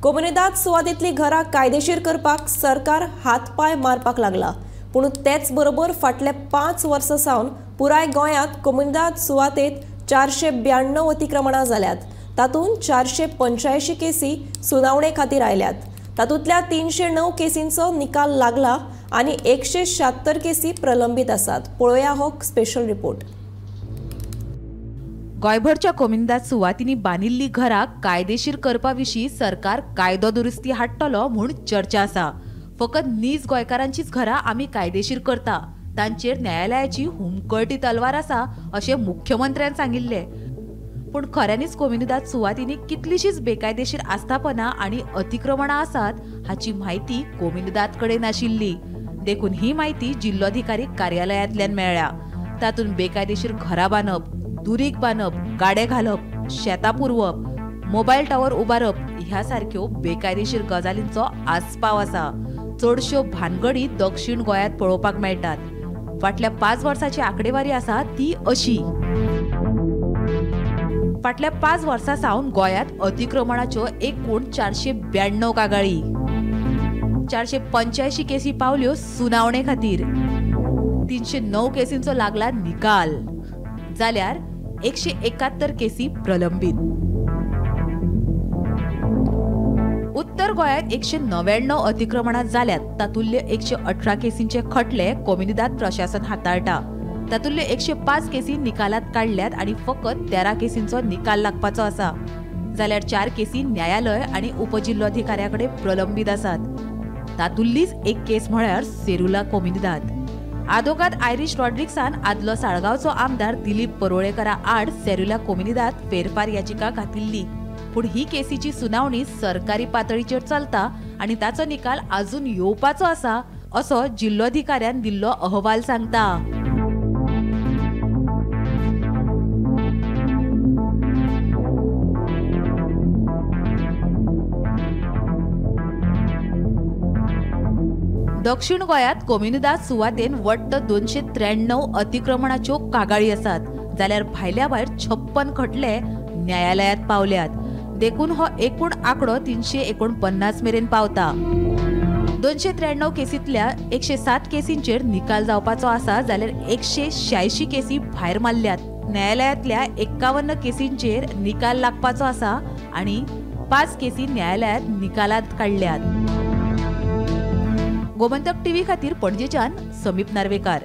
कोमुनिदाद सुवातेंतली घरां कायदेशीर करपाक सरकार हातपाय मारपाक लागला। पूण तेच बरोबर फाटल्या 5 वर्सां सावन पुराय गोंयांत कोमुनिदाद सुवातेंत 492 अतिक्रमणां जाल्यात। तातूंत 485 केसी सुनावणे खातीर आयल्यात। तातूंतल्या 309 केसींचो निकाल लागला आनी 176 केसी प्रलंबीत आसात। पळोवया हो स्पेशल रिपोर्ट। गोंयभरच्या कोमुनिदाद सुवातींनी बांदिल्लीं घरां कायदेशीर करपा विशीं सरकार कायदो दुरुस्ती हाडटलो म्हूण चर्चा आसा। फकत नीज गोंयकारांचीच घरां आमी कायदेशीर करता, तांचेर न्यायालयाची हुमकळटी तलवार आसा अशें मुख्यमंत्र्यान सांगिल्लें। पूण खऱ्यांनीच कोमुनिदाद सुवातींनी कितलींशींच बेकायदेशीर आस्थापनां आनी अतिक्रमणां आसात हाची म्हायती कोमुनिदाद कडेन नाशिल्ली। देखून ही म्हायती जिल्लोधिकारी कार्यालयांतल्यान मेळ्ळ्या। तातूंत बेकायदेशीर घरां बांदप, दुरीग बांदप, गाडे घालप, शेतां पुरवप, मोबायल टावर उबारप ह्या सारक्यो बेकायदेशीर गजालींचो आस्पाव आसा। चडश्यो भानगडी दक्षिण गोंयांत पळोवपाक मेळटात। फाटल्या 5 वर्सांची आंकडेवारी आसा ती अशी। फाटल्या 5 वर्सां सावन गोंयांत अतिक्रमणाच्यो एकूण 492 कागाळी, 485 केसी पावल्यो सुनावणे खातीर, 309 केसींचो लागला निकाल, जाल्यार 171 केसी प्रलंबीत। उत्तर गोंयांत 199 अतिक्रमणां जाल्यात। तातूंतले 118 केसींचे खटले कोमुनिदाद प्रशासन हाताळटा। तातूंतले 105 केसी निकालात काडल्यात आनी फकत 13 केसींचो निकाल लागपाचो आसा। जाल्यार 4 केसी न्यायालय आनी उपजिल्लोधिकाऱ्याकडे प्रलंबीत आसात। तातूंतलीच एक केस म्हळ्यार सेरुला कोमुनिदाद। आदोगाद आयरिश रॉड्रिक्सान आदलो साळगांवचो आमदार दिलीप परोळेकरा आड सेरुला कोमुनिदाद फेरफार याचिका घातिल्ली। पूण ही केसीची सुनावणी सरकारी पातळीचेर चलता आनी ताचो निकाल अजून येवपाचो आसा असो जिल्लोधिकाऱ्यान दिल्लो अहवाल सांगता। दक्षिण गोंयांत कोमुनिदाद सुवातेन वट्ट 293 अतिक्रमणाच्यो कागाळी आसात। जाल्यार भायल्या भायर 56 खटले न्यायालयात पावल्यात। देखून हो एकूण आंकडो 349 मेरेन पावता। 293 केसींतल्या 107 केसींचेर निकाल जावपाचो आसा, जाल्यार 186 केसी भायर मारल्यात। न्यायालयातल्या 51 केसींचेर निकाल लागपाचो आसा आनी 5 केसी न्यायालयात निकालात काडल्यात। गोमंतक टीव्ही खातीर पणजेच्यान समीप नार्वेकार।